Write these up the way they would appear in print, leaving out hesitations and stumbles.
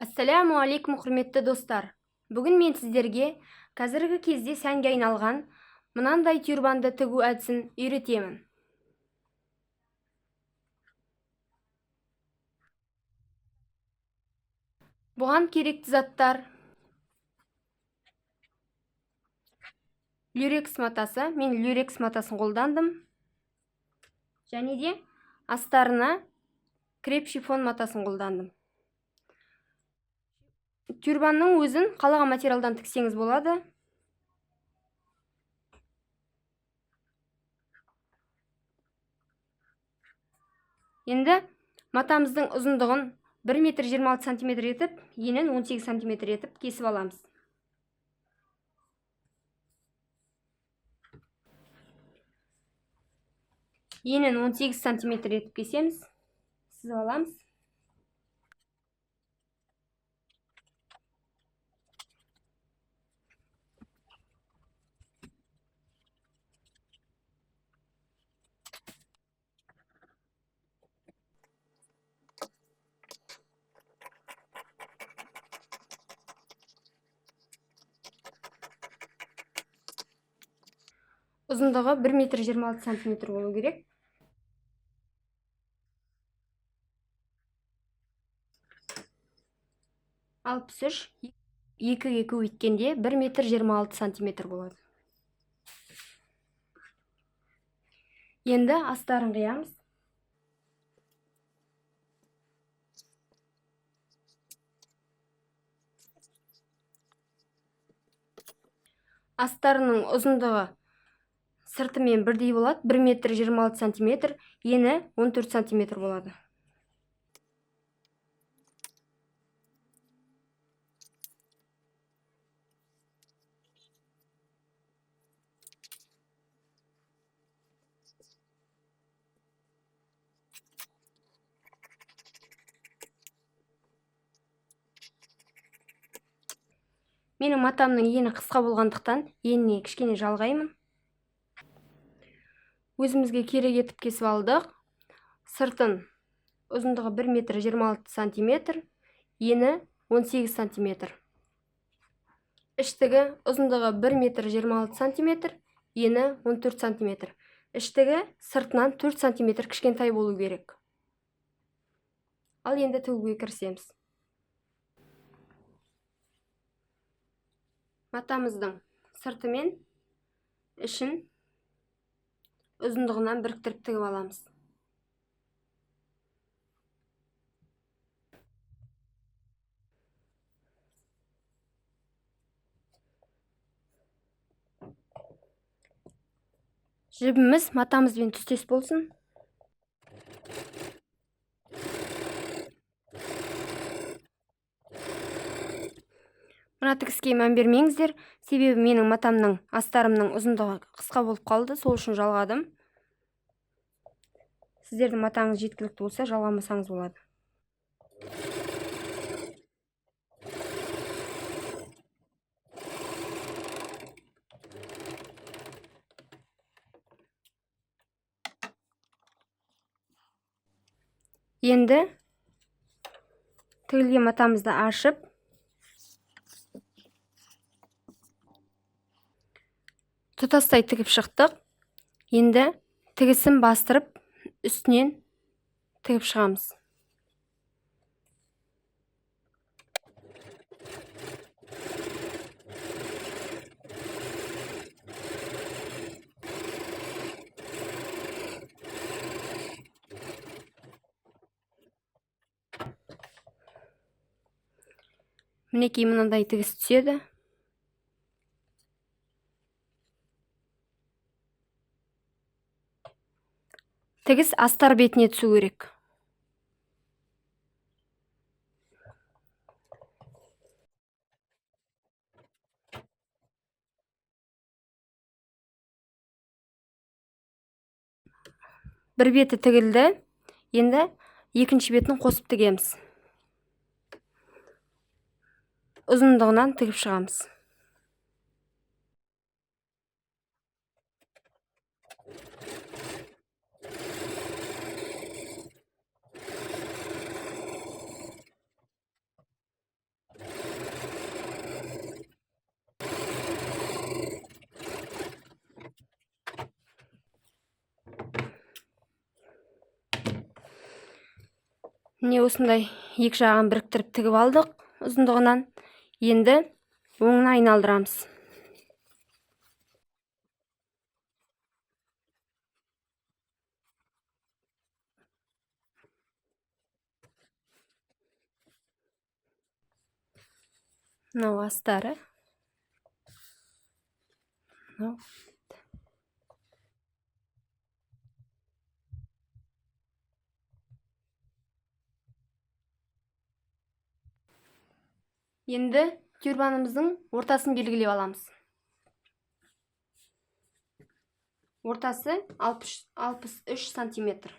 Ассаляму алейкум, құрметті достар. Бүгін мен сіздерге қазіргі кезде сәнге айналған мынандай тюрбанды тігу әдісін үйретемін. Бұған керекті заттар: люрекс матасы. Мен люрекс матасын қолдандым. Және де астарына креп шифон матасын қолдандым. Тюрбанның өзін қалаған материалдан тіксеңіз болады. Енді матамыздың ұзындығын 1,26 метр етіп, енін 18 см етіп кесіп аламыз. Енін 18 см етіп кесеміз, сызып аламыз. Ұзындығы 1,26 метр болу керек. Алпыс үш 2-ге көбейткенде 1,26 метр болады. Енді астарын қиямыз. Астарының ұзындығы сыртымен бірдей болады, 1,26 метр, ені 14 см болады. Менің матамның ені қысқа болғандықтан, еніне кішкене жалғаймын. Өзімізге керек етіп кесіп алдық. Сыртын ұзындығы 1,26 метр, ені 18 см. Іштігі ұзындығы 1,26 метр, ені 14 см. Іштігі сыртынан 4 см кішкентай болу керек. Ал енді тігуге кірісеміз. Матамыздың сырты мен ішін ұзындығынан біріктіріп тігіп аламыз. Жібіміз матамызбен түстес болсын. Мына тігіске мән бермеңіздер, себебі менің матамның астарымның ұзындығы қысқа болып қалды, сол үшін жалғадым. Сіздердің матаңыз жеткілікті болса, жалғамасаңыз болады. Енді тігілген матамызды ашып, тұтастай тігіп шықтық. Енді тігісін бастырып, үстінен тігіп шығамыз. Мінекей мынандай тігіс түседі. Тігіс астар бетіне түсу керек. Бір беті тігілді. Енді екінші бетін қосып тігеміз. Ұзындығынан тігіп шығамыз. Міне осындай екі жағын біріктіріп тігіп алдық ұзындығынан. Енді оңын айналдырамыз. Мынау астары. Мынау. Енді тюрбанымыздың ортасын белгілеп аламыз. Ортасы 63 сантиметр.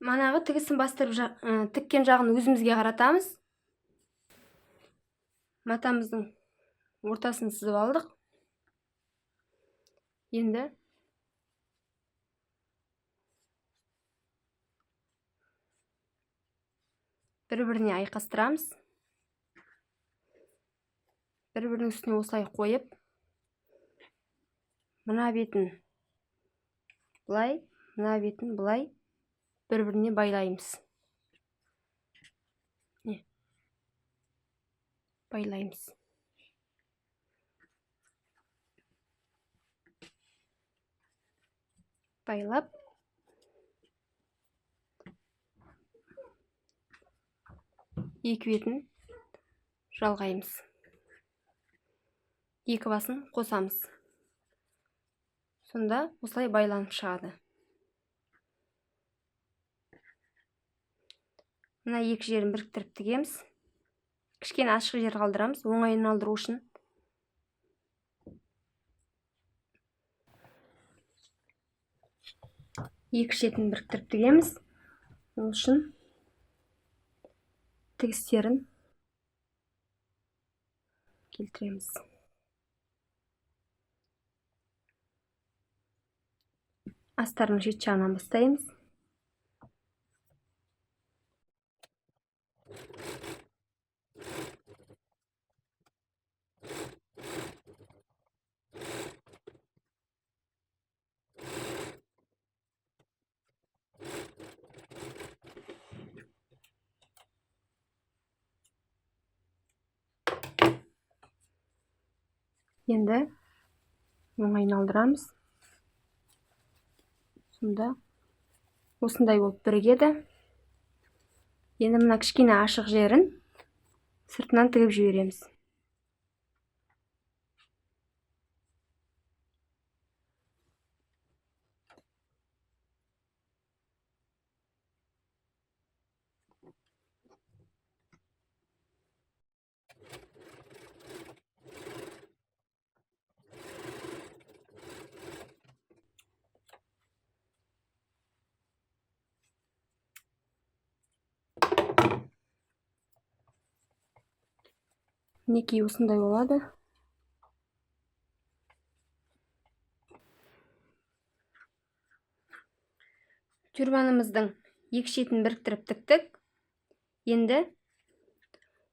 Манағы тігісін бастырып тіккен жағын өзімізге қаратамыз. Матамыздың ортасын сызып алдық. Енді бір-біріне айқастырамыз. Бір-бірінің үстіне осылай қойып, мына бетін бұлай, мына бетін бұлай бір-біріне байлаймыз. Байлаймыз. Байлап, екі бетін жалғаймыз. Екі басын қосамыз. Сонда осылай байланып шығады. Мына екі жерін біріктіріп тігеміз. Кішкене ашық жер қалдырамыз, оңайын алдыру үшін. Екі шетін біріктіріп тігеміз. Ол үшін тігістерін келтіреміз. Астарының шет жағынан бастаймыз. Енді оңайын алдырамыз. Сонда осындай болып бірігеді. Енді мына кішкене ашық жерін сыртынан тігіп жібереміз. Мінекей осындай болады. Тюрбанымыздың екі шетін біріктіріп тіктік. Енді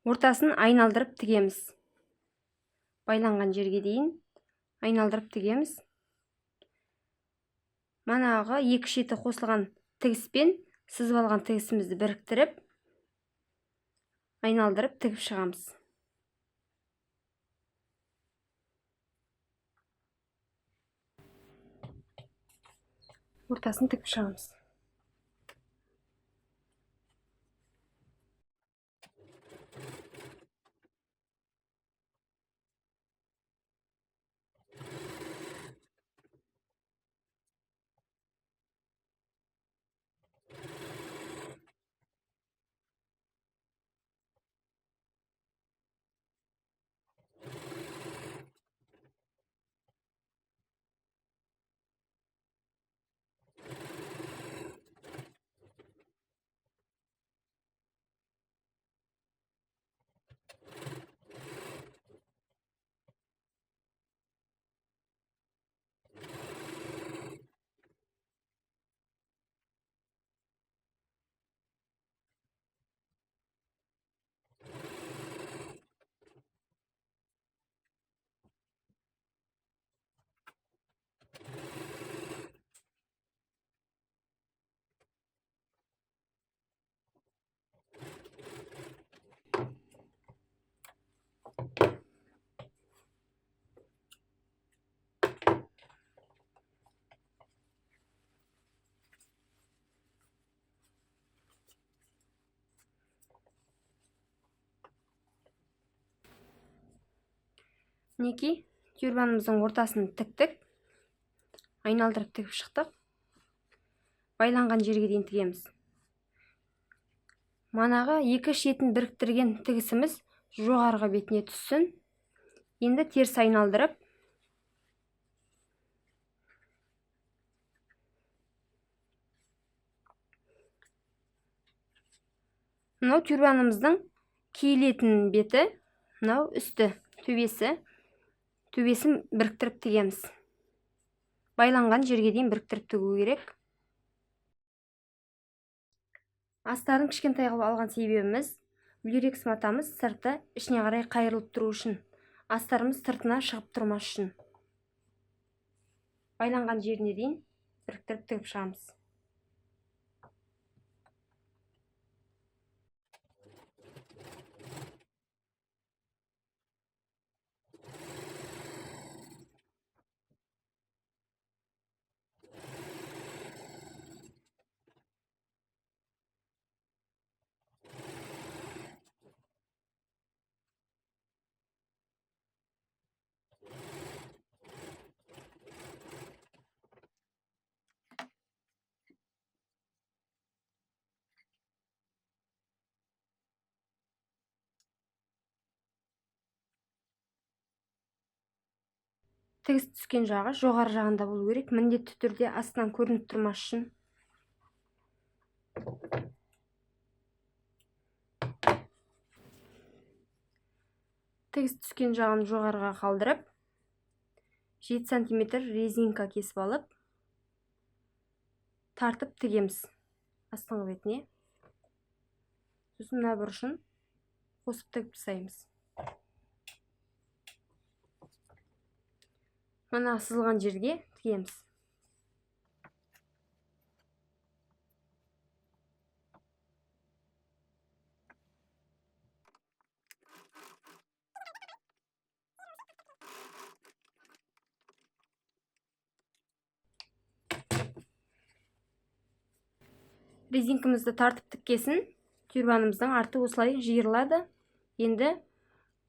ортасын айналдырып тігеміз. Байланған жерге дейін айналдырып тігеміз. Манағы екі шеті қосылған тігіспен сызып алған тігісімізді біріктіріп айналдырып тігіп шығамыз. Ортасын тігіп шығамыз. мінекей тюрбанымыздың ортасын тіктік, айналдырып тігіп шықтық. Байланған жерге дейін тігеміз. Манағы екі шетін біріктірген тігісіміз жоғарғы бетіне түссін. Енді теріс айналдырып мынау тюрбанымыздың киілетін беті, мынау үсті, төбесін біріктіріп тігеміз. Байланған жерге дейін біріктіріп тігу керек. Астарын кішкентай қылып алған себебіміз, люрекс матамыз сырты ішіне қарай қайырылып тұру үшін, астарымыз сыртына шығып тұрмас үшін. Байланған жеріне дейін біріктіріп тігіп шығамыз. Тігіс түскен жағы жоғары жағында болу керек, міндетті түрде астынан көрініп тұрмас үшін. Тігіс түскен жағын жоғарыға қалдырып, 7 см резинка кесіп алып, тартып тігеміз астыңғы бетіне. Сосын мына бұрышын қосып тігіп тастаймыз. Мына сызылған жерге тігеміз. Резинкамызды тартып тіккесін, тюрбанымыздың арты осылай жиырылады. Енді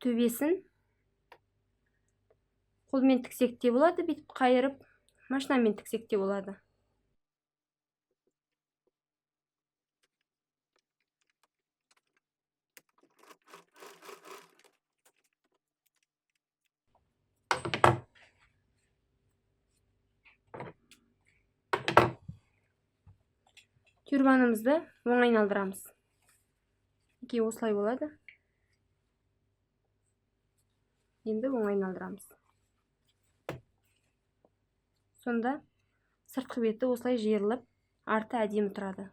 төбесін қолмен тіксек те болады, бүйтіп қайырып, машинамен тіксек те болады. Тюрбанымызды оң айналдырамыз. Осылай болады. Енді оң айналдырамыз. Сонда сыртқы беті осылай жиырылып, арты әдемі тұрады.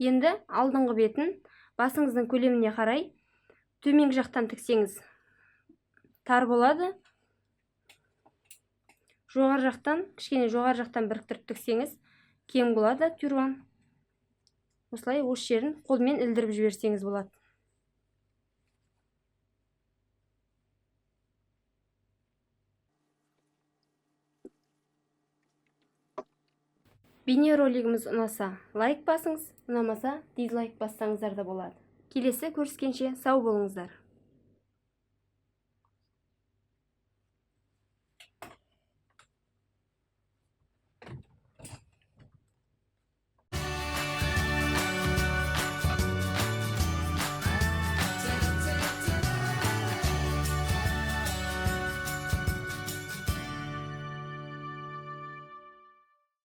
Енді алдыңғы бетін басыңыздың көлеміне қарай төменгі жақтан тіксеңіз тар болады. Жоғары жақтан, кішкене жоғары жақтан біріктіріп тіксеңіз кең болады тюрбан. Осылай осы жерін қолмен ілдіріп жіберсеңіз болады. Бейнеролигіміз ұнаса, лайк басыңыз, ұнамаса, дизлайк бассаңыздар да болады. Келесі көріскенше сау болыңыздар.